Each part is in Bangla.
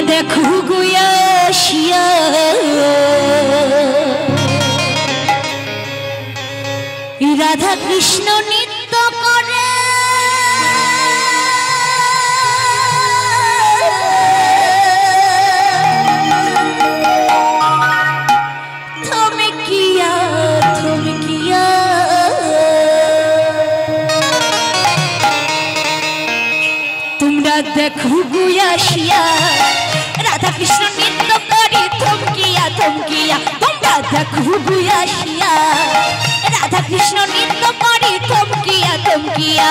দেখো গুয়াশিয়া রাধা কৃষ্ণ নৃত্য করে তোমরা দেখো গুয়াশিয়া রাধা কৃষ্ণ নৃত্য করে থমকিয়া থমকিয়া তোমরা দেখো গুয়াশিয়া রাধা কৃষ্ণ নৃত্য করে থমকিয়া থমকিয়া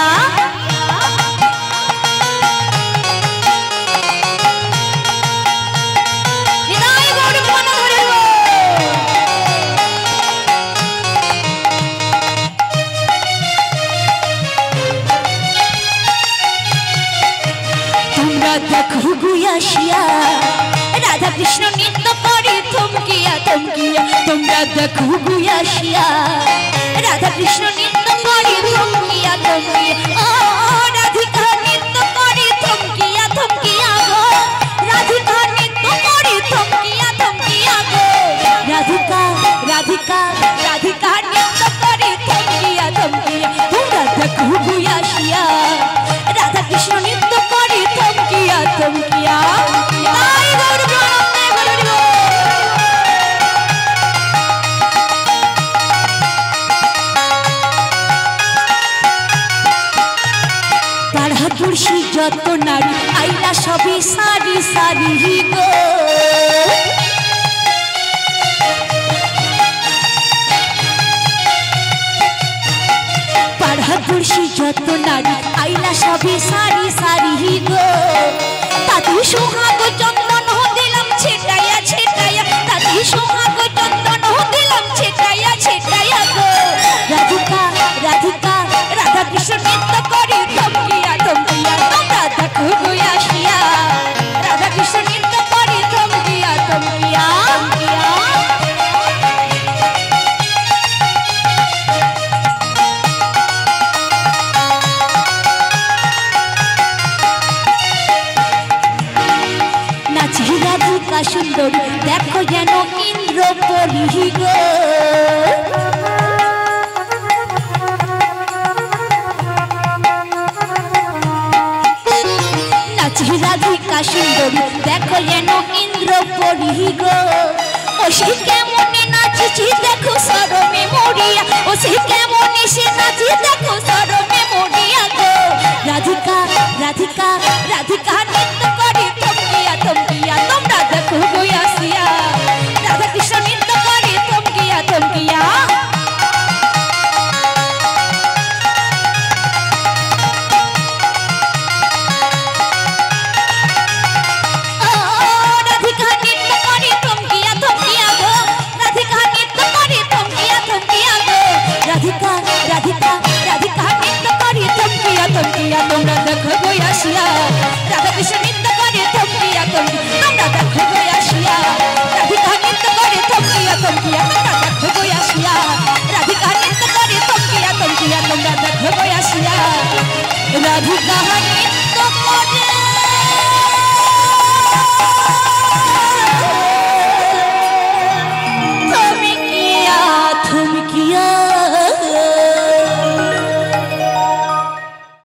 দেখো গুয়াশিয়া রাধা কৃষ্ণ নৃত্য করে থমকিয়া থমকিয়া তোমরা দেখো গুয়াশিয়া রাধা কৃষ্ণ নৃত্য করে থমকিয়া থমকিয়া ও রাধিকা নৃত্য করে থমকিয়া থমকিয়া গো রাধিকা নৃত্য করে থমকিয়া থমকিয়া গো রাধিকা রাধিকা রাধিকা নৃত্য করে থমকিয়া থমকিয়া তোমরা দেখো গুয়াশিয়া রাধা কৃষ্ণ নৃত্য করে থমকিয়া থমকিয়া পাড়াপুরসি যত নারী আইলা সবই সারি সারি গো পাড়াপুরসি যত নারী আইলা সবই সারি সারি গো তাতে সোহাগ চন্দন দিলাম ছেটাইয়া ছেটাইয়া তাতে সোহাগ চন্দন দিলাম ছেটাইয়া ছেটাইয়া গো রাধিকা রাধিকা রাধা কৃষ্ণ নৃত্য করে থমকিয়া থমকিয়া তোমরা দেখো গুয়াশিয়া রাধা কৃষ্ণ নৃত্য করে থমকিয়া থমকিয়া নাচি রাধিকা সুন্দরী দেখো যেন ইন্দ্র পরি গো নাচি রাধিকা সুন্দরী দেখো যেন ইন্দ্র পরি গো ও সে কেমনে নাচিছি দেখো সরমে মরিয়া ও সে কেমনে সে নাচি দেখো সরমে মরিয়া গো রাধিকা রাধিকা রাধিকা নৃত্য করে থমকিয়া থমকিয়া তোমরা দেখো গুয়াশিয়া রাধা কৃষ্ণ নৃত্য করে থমকিয়া থমকিয়া রাধিকা নৃত্য করে থমকিয়া থমকিয়া গো রাধিকা নৃত্য করে থমকিয়া থমকিয়া গো রাধিকা রাধিকা রাধিকা নৃত্য করে থমকিয়া থমকিয়া তোমরা দেখো গুয়াশিয়া রাধা কৃষ্ণ নৃত্য করে থমকিয়া থমকিয়া তোমরা দেখো গুয়াশিয়া রাধিকা নৃত্য করে থমকিয়া থমকিয়া তোমরা দেখো গুয়াশিয়া রাধিকা নৃত্য করে থমকিয়া থমকিয়া তোমরা দেখো গুয়াশিয়া রাধিকা